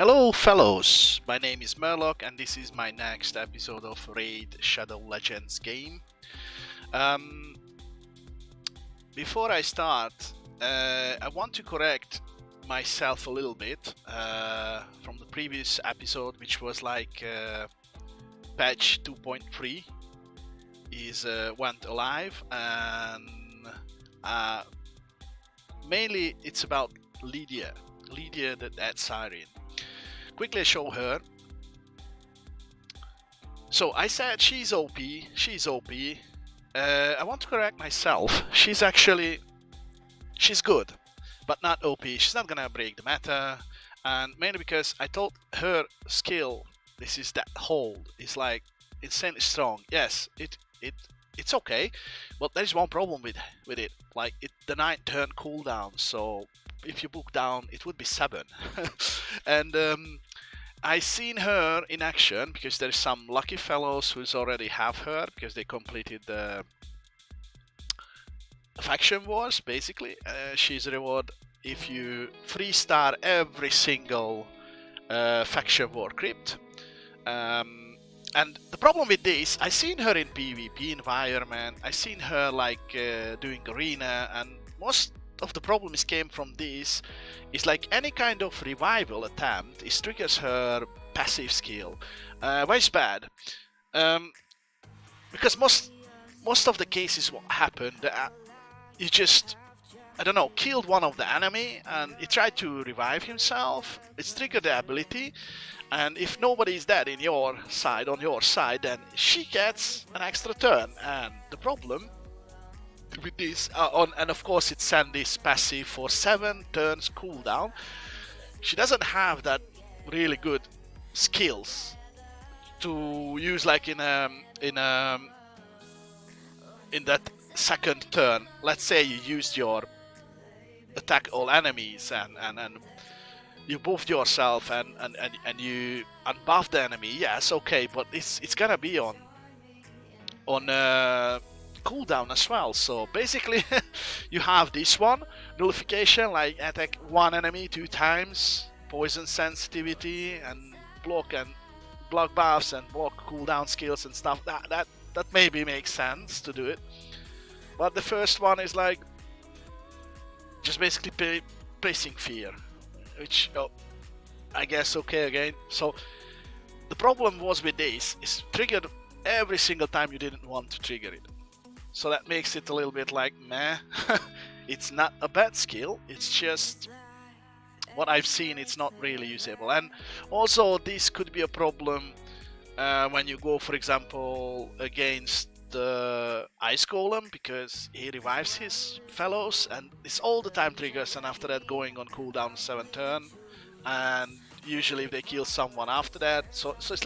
Hello fellows, my name is Murloc and this is my next episode of Raid Shadow Legends game. Before I start, I want to correct myself a little bit from the previous episode, which was like patch 2.3 is went alive, and mainly it's about Lydia the Dead Siren. Quickly show her. So I said she's OP. I want to correct myself. She's good, but not OP. She's not gonna break the meta, and mainly because I thought her skill, this is that hold, is like insanely strong. Yes, it's okay, but there's one problem with it. Like the 9-turn cooldown. So if you book down, it would be 7, and I seen her in action because there's some lucky fellows who's already have her because they completed the faction wars. Basically, she's a reward if you 3-star every single faction war crypt. And the problem with this, I seen her in PvP environment. I seen her like doing arena, and most of the problems came from this. Is like any kind of revival attempt, it triggers her passive skill. Why is bad? Because most of the cases what happened, you just, I don't know, killed one of the enemy and he tried to revive himself. It's triggered the ability, and if nobody is dead on your side, then she gets an extra turn. And the problem with this, and of course it sent this passive for 7 turns cooldown. She doesn't have that really good skills to use like in that second turn. Let's say you used your attack all enemies and you buffed yourself and you unbuff the enemy. Yes, okay, but it's gonna be on cooldown as well. So basically you have this one nullification, like attack one enemy 2 times, poison sensitivity, and block buffs and block cooldown skills and stuff. That maybe makes sense to do it, but the first one is like just basically placing fear, which I guess okay again. So the problem was with this is triggered every single time you didn't want to trigger it. So that makes it a little bit like meh. It's not a bad skill, it's just what I've seen, it's not really usable. And also this could be a problem when you go, for example, against the Ice Golem, because he revives his fellows and it's all the time triggers, and after that going on cooldown 7 turn, and usually they kill someone after that. So it's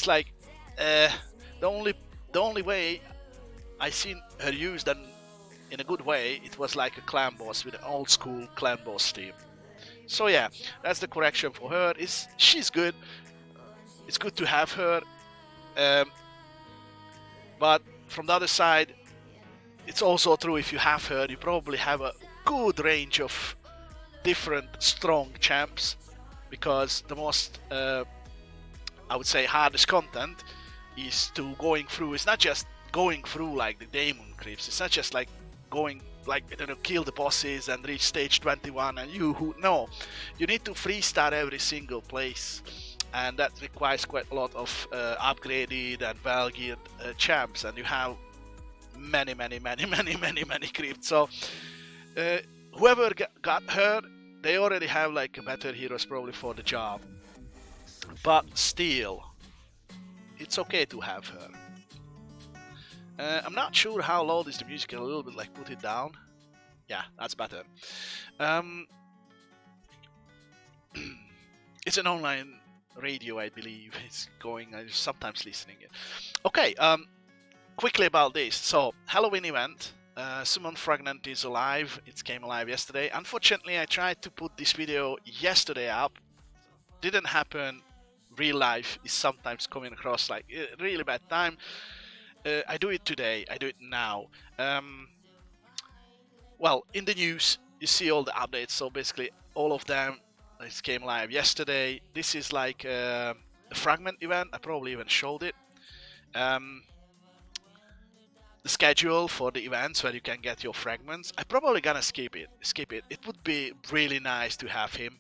like the only way I seen her used and in a good way, it was like a clan boss with an old school clan boss team. So yeah, that's the correction for her. She's good. It's good to have her, but from the other side, it's also true, if you have her, you probably have a good range of different strong champs, because the most I would say hardest content is to going through. It's not just going through like the demon crypts. It's not just like going like, I don't know, kill the bosses and reach stage 21 and you need to 3-star every single place, and that requires quite a lot of upgraded and well-geared champs, and you have many crypts. So whoever got her, they already have like better heroes probably for the job, but still it's okay to have her. I'm not sure how loud is the music. A little bit like put it down. Yeah, that's better. It's an online radio, I believe. It's going. I'm sometimes listening it. Okay. Quickly about this. So Halloween event. Summon Fragment is alive. It came alive yesterday. Unfortunately, I tried to put this video yesterday up. Didn't happen. Real life is sometimes coming across like a really bad time. I do it today. I do it now. Well, in the news, you see all the updates. So basically, all of them It came live yesterday. This is like a fragment event. I probably even showed it. The schedule for the events where you can get your fragments. I'm probably gonna skip it. It would be really nice to have him,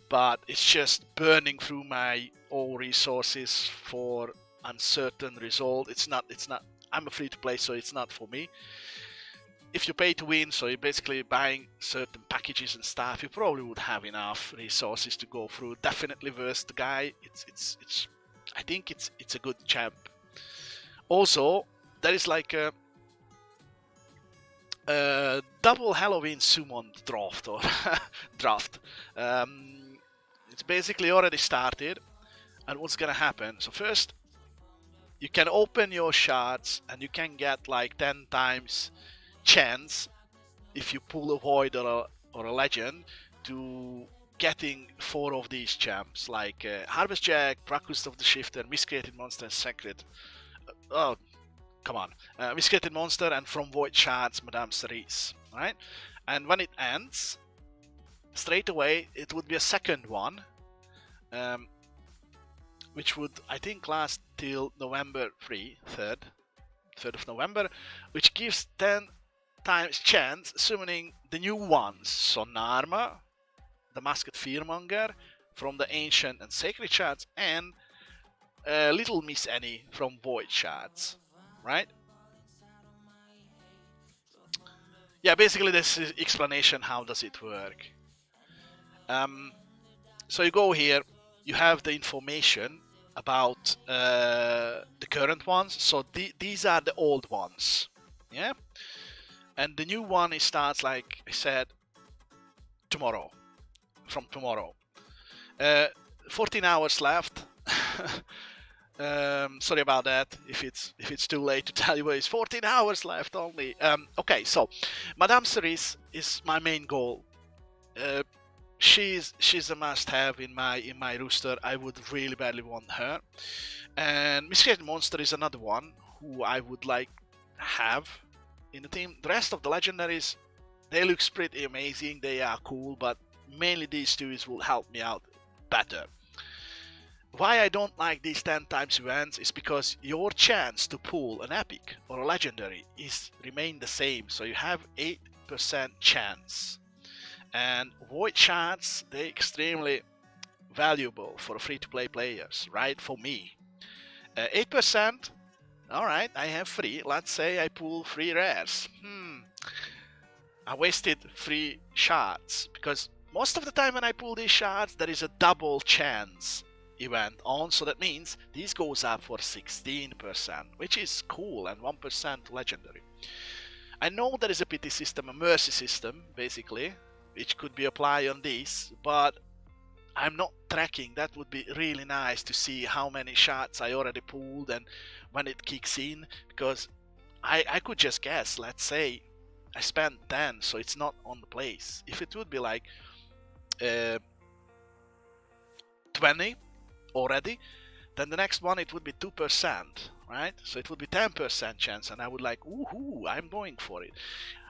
but it's just burning through my all resources for uncertain result. It's not. I'm a free to play, so it's not for me. If you pay to win, so you're basically buying certain packages and stuff, you probably would have enough resources to go through. Definitely worth the guy. It's. I think it's a good champ. Also, there is like a double Halloween Summon draft or draft. It's basically already started, and what's gonna happen? So first, you can open your shards, and you can get like 10 times chance if you pull a void or a legend to getting 4 of these champs, like Harvest Jack, Brackus of the Shifter, Miscreated Monster, and Sacred. Oh, come on. Miscreated Monster, and from Void Shards, Madame Cerise. Right? And when it ends, straight away it would be a second one, which would, I think, last till November 3rd of November, which gives 10 times chance summoning the new ones. So Narma, the Masked Fearmonger from the Ancient and Sacred Shards, and Little Miss Annie from Void Shards. Right? Yeah, basically this is explanation how does it work. So you go here, you have the information about the current ones. So these are the old ones. Yeah? And the new one, it starts, like I said, tomorrow. From tomorrow. 14 hours left. Sorry about that. If it's too late to tell you, it's 14 hours left only. Okay, so Madame Cerise is my main goal. She's a must-have in my roster. I would really badly want her. And Miscreated Monster is another one who I would like have in the team. The rest of the legendaries, they look pretty amazing. They are cool, but mainly these two will help me out better. Why I don't like these 10 times events is because your chance to pull an epic or a legendary is remain the same. So you have 8% chance. And Void Shards, they're extremely valuable for free-to-play players, right? For me. 8%, alright, I have 3. Let's say I pull 3 rares. I wasted 3 shards, because most of the time when I pull these shards, there is a double chance event on, so that means this goes up for 16%, which is cool, and 1% legendary. I know there is a pity system, a mercy system, basically, which could be applied on this, but I'm not tracking. That would be really nice to see how many shots I already pulled and when it kicks in, because I could just guess. Let's say I spent 10, so it's not on the place. If it would be like 20 already, then the next one it would be 2%, right? So it would be 10% chance, and I would like, woohoo, I'm going for it.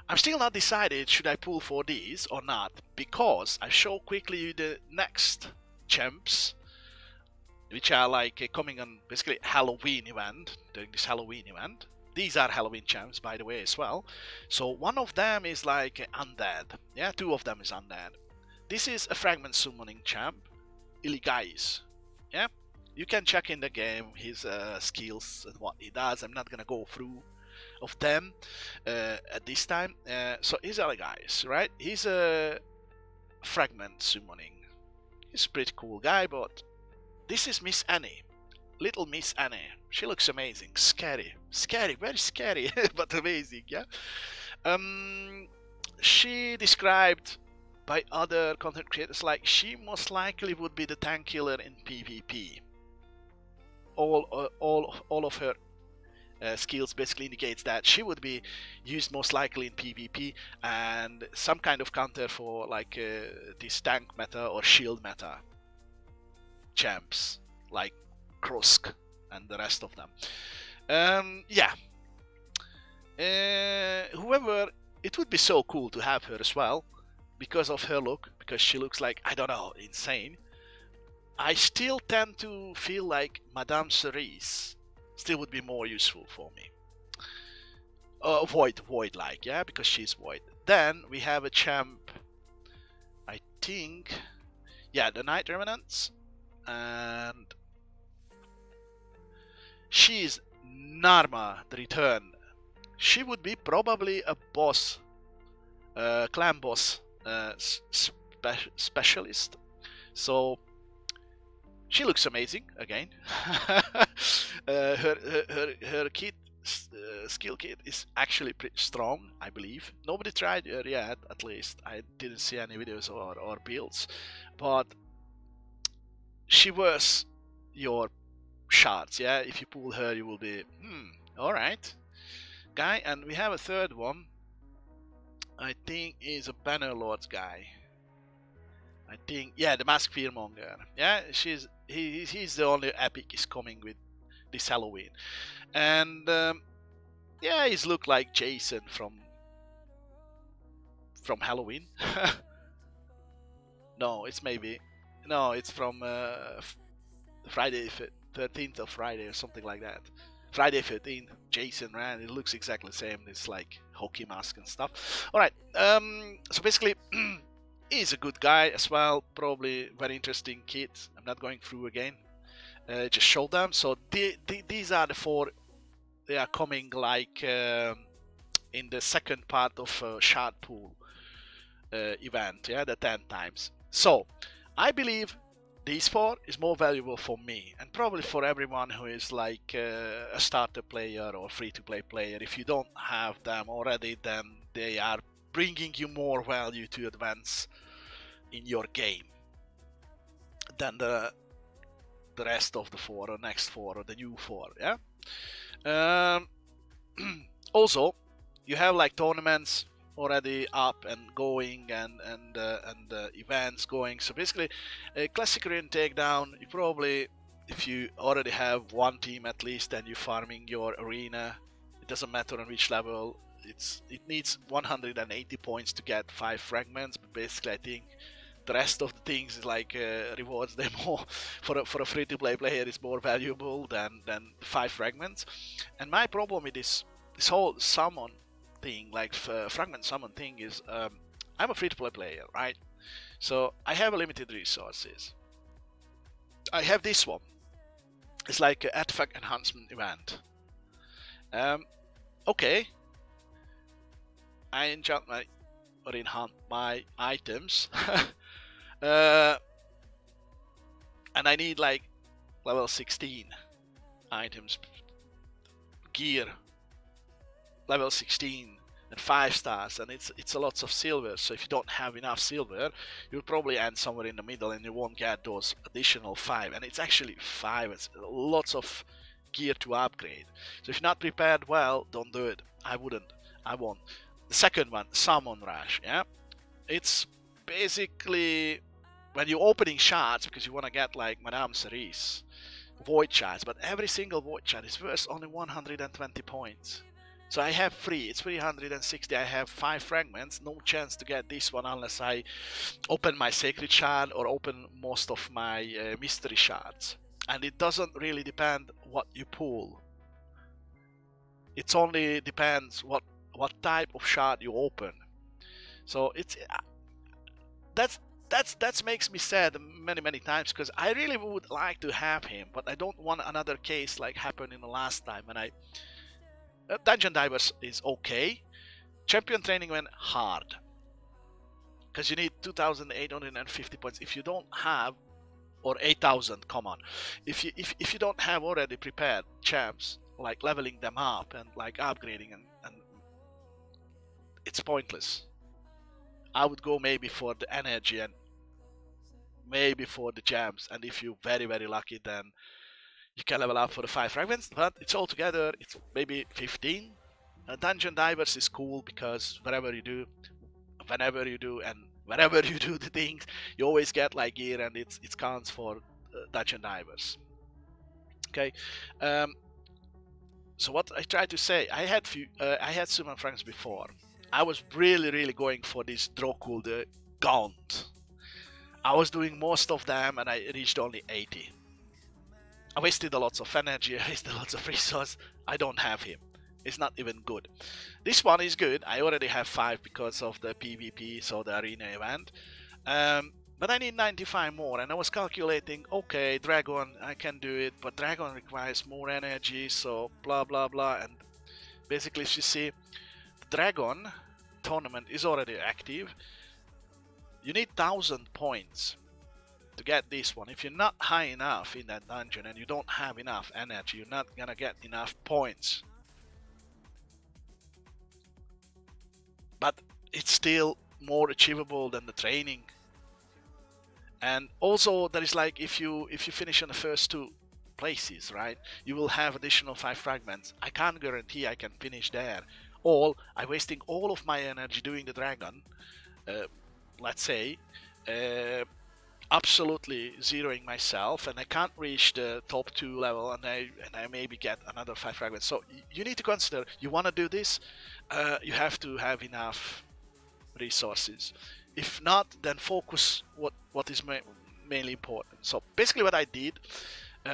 I'm still not decided should I pull for these or not, because I show quickly the next champs, which are like coming on basically Halloween event, during this Halloween event. These are Halloween champs, by the way, as well. So one of them is like undead. Yeah, 2 of them is undead. This is a fragment summoning champ, Iligais. Yeah, you can check in the game his skills and what he does. I'm not gonna go through of them at this time. So he's Iligais, right? He's a fragment summoning. He's a pretty cool guy, but this is Miss Annie. Little Miss Annie. She looks amazing. Scary. Scary. Very scary. But amazing, yeah? She described by other content creators like she most likely would be the tank killer in PvP. All of her skills basically indicates that she would be used most likely in PvP, and some kind of counter for like this tank meta or shield meta champs like Krusk and the rest of them. Yeah. However, it would be so cool to have her as well because of her look, because she looks like, I don't know, insane. I still tend to feel like Madame Cerise still would be more useful for me. Void like, yeah, because she's void. Then we have a champ, I think, yeah, the Night Revenants, and she's Narma, the Return. She would be probably a boss, clan boss specialist. So she looks amazing again. Her kit, skill kit is actually pretty strong, I believe. Nobody tried her yet, at least. I didn't see any videos or builds, but she was your shards. Yeah, if you pull her, you will be all right, guy. And we have a third one. I think is a Bannerlord's guy. I think, yeah, the Mask Fearmonger. Yeah, he's the only epic is coming with this Halloween, and yeah, he's look like Jason from Halloween. No, it's from Friday 13th of Friday or something like that. Friday 13th, Jason ran. It looks exactly the same. It's like hockey mask and stuff. All right. So basically, he's a good guy as well. Probably very interesting kid. I'm not going through again. Just show them. So these are the 4. They are coming like in the second part of Shard Pool event. Yeah, the 10 times. So I believe these 4 is more valuable for me, and probably for everyone who is like a starter player or free-to-play player. If you don't have them already, then they are bringing you more value to advance in your game than the rest of the 4 or next 4 or the new 4. Yeah. Also, you have like tournaments already up and going, and events going. So basically, a classic arena takedown, you probably, if you already have one team at least and you're farming your arena, it doesn't matter on which level, it needs 180 points to get 5 fragments. But basically, I think the rest of the things is like rewards them more for a free-to-play player is more valuable than 5 fragments. And my problem with this whole summon thing, like fragment summon thing, is I'm a free-to-play player, right? So I have limited resources. I have this one. It's like an artifact enhancement event. Okay. I enchant or enhance my items. And I need like level 16 items, gear level 16 and 5 stars, and it's a lots of silver. So if you don't have enough silver, you'll probably end somewhere in the middle and you won't get those additional 5. And it's actually 5. It's lots of gear to upgrade. So if you're not prepared well, don't do it. I won't. The second one, Summon Rush. Yeah, it's basically when you're opening shards because you want to get like Madame Cerise void shards, but every single void shard is worth only 120 points. So I have 3, it's 360, I have 5 fragments, no chance to get this one unless I open my sacred shard or open most of my mystery shards. And it doesn't really depend what you pull. It only depends what type of shard you open. So it's that makes me sad many times, because I really would like to have him, but I don't want another case like happened in the last time when I Dungeon Divers is okay. Champion Training went hard because you need 2,850 points. If you don't have, or 8,000, come on. If you don't have already prepared champs, like leveling them up and like upgrading, and it's pointless. I would go maybe for the energy and maybe for the gems, and if you're very lucky, then you can level up for the 5 fragments, but it's all together, it's maybe 15. Dungeon Divers is cool because whenever you do, and whenever you do the things, you always get like gear, and it counts for Dungeon Divers. Okay, so what I tried to say, I had Summon Fragments before. I was really going for this Drokul the Gaunt. I was doing most of them and I reached only 80. I wasted a lot of energy, I wasted lots of resource. I don't have him. It's not even good. This one is good. I already have 5 because of the PvP, so the arena event. But I need 95 more, and I was calculating, okay, Dragon, I can do it, but Dragon requires more energy, so blah blah blah. And basically, if you see, the Dragon tournament is already active. You need 1000 points to get this one. If you're not high enough in that dungeon and you don't have enough energy, you're not gonna get enough points. But it's still more achievable than the training. And also there is like, if you finish in the first 2 places, right, you will have additional 5 fragments. I can't guarantee I can finish there. Or I'm wasting all of my energy doing the dragon, let's say, absolutely zeroing myself, and I can't reach the top 2 level, and I maybe get another 5 fragments. So you need to consider, you want to do this, you have to have enough resources. If not, then focus what is mainly important. So basically what I did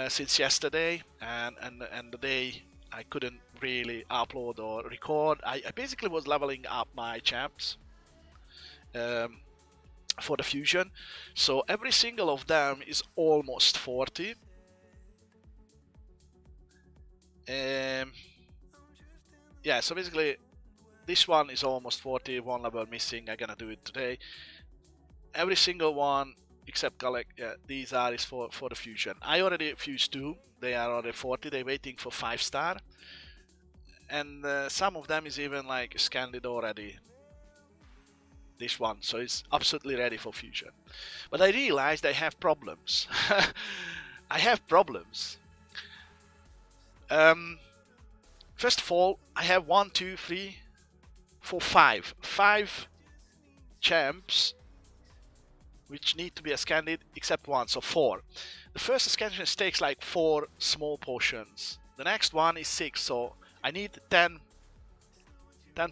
since yesterday and the day I couldn't really upload or record, I basically was leveling up my champs for the fusion. So every single of them is almost 40. Yeah, so basically this one is almost 40, 1 level missing. I'm gonna do it today. Every single one except Galek, yeah, these are is for the fusion. I already fused 2. They are already 40. They're waiting for 5-star, and some of them is even like scanned it already. This one, so it's absolutely ready for fusion. But I realized I have problems. I have problems. First of all, I have 1, 2, 3, 4, 5 champs which need to be scanned except 1, so 4. The first scansion takes like 4 small potions. The next one is 6, so I need 10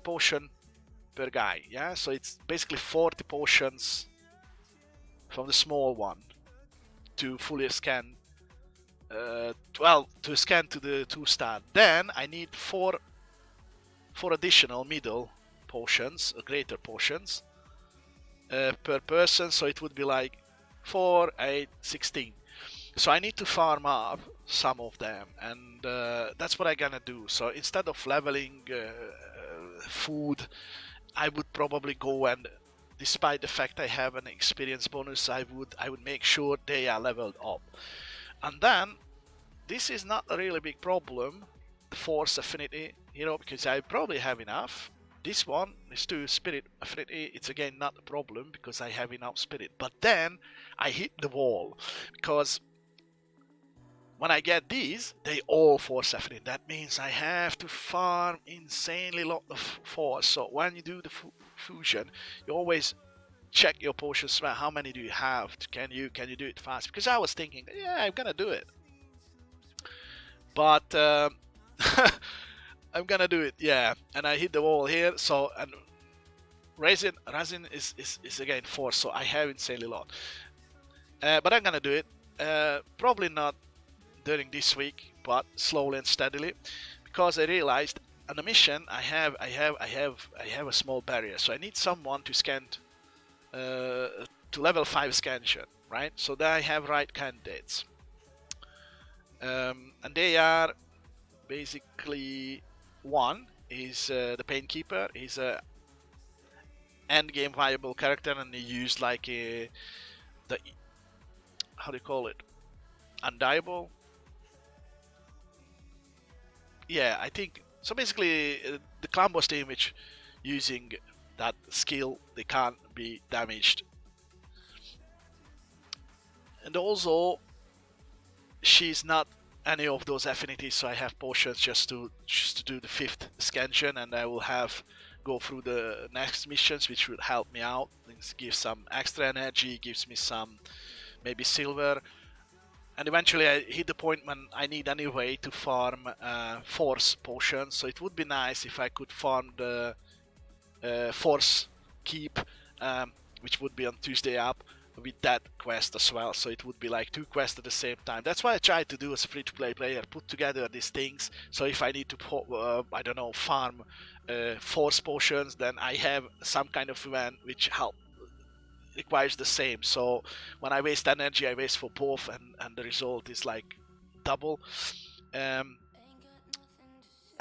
potion per guy. Yeah, so it's basically 40 potions from the small one to fully scan. Well, to scan to the 2-star. Then I need 4 additional middle potions, greater potions, per person, so it would be like 4, 8, 16. So I need to farm up some of them, and that's what I'm gonna do. So instead of leveling food, I would probably go and, despite the fact I have an experience bonus, I would make sure they are leveled up. And then this is not a really big problem, the force affinity, you know, because I probably have enough. This one is to spirit affinity. It's again not a problem because I have enough spirit. But then I hit the wall, because when I get these, they all force affinity. That means I have to farm insanely lot of force. So when you do the fusion, you always check your potions. How many do you have? Can you do it fast? Because I was thinking, yeah, I'm gonna do it, but I'm gonna do it, yeah. And I hit the wall here. So, and resin is again force, so I have insanely lot. But I'm gonna do it. Probably not during this week, but slowly and steadily, because I realized on the mission I have a small barrier. So I need someone to scan to level 5 scansion, right? So there I have right candidates, and they are basically, one is the Painkeeper. He's a end game viable character, and he used like the, how do you call it, undiable. Yeah, I think so. Basically, the clan boss team which using that skill, they can't be damaged. And also, she's not any of those affinities, so I have potions just to do the 5th scansion, and I will go through the next missions, which will help me out. It gives some extra energy, gives me some maybe silver, and eventually I hit the point when I need anyway to farm force potions. So it would be nice if I could farm the force keep, which would be on Tuesday up. with that quest as well, so it would be like 2 quests at the same time. That's why I try to do as a free-to-play player, put together these things, so if I need to I don't know, farm force potions, then I have some kind of event which requires the same. So when I waste energy, I waste for both, and the result is like double. And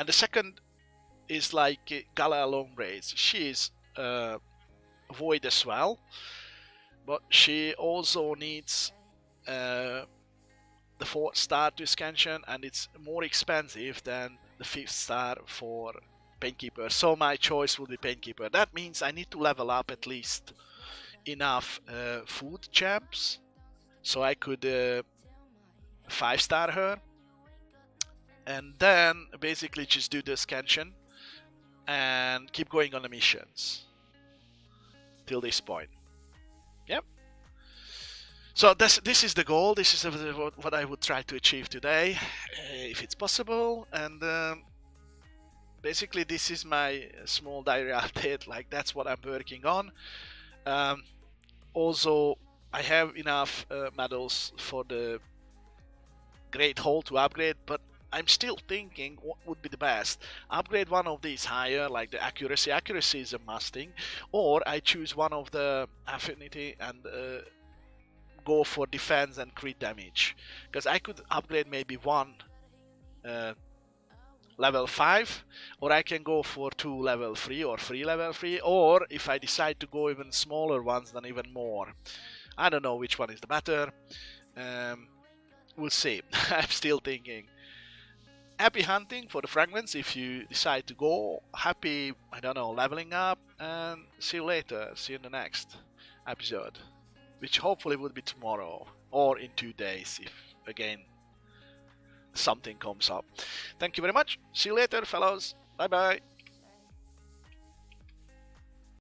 the second is like Gala Longbraids. She is void as well, but she also needs the 4th star to Scansion, and it's more expensive than the 5th star for Painkeeper. So my choice will be Painkeeper. That means I need to level up at least enough food champs, so I could 5-star her, and then basically just do the Scansion and keep going on the missions till this point. Yep. So this is the goal. This is what I would try to achieve today, if it's possible. And basically, this is my small diary update. Like, that's what I'm working on. Also, I have enough medals for the Great Hall to upgrade, but I'm still thinking what would be the best. Upgrade one of these higher, like the accuracy. Accuracy is a musting, or I choose one of the affinity and go for defense and crit damage, because I could upgrade maybe one level 5, or I can go for 2 level 3 or 3 level 3, or if I decide to go even smaller ones, then even more. I don't know which one is the better. We'll see. I'm still thinking. Happy hunting for the fragments if you decide to go. Happy, I don't know, leveling up, and see you later. See you in the next episode, which hopefully will be tomorrow or in 2 days if again something comes up. Thank you very much. See you later, fellows. Bye bye.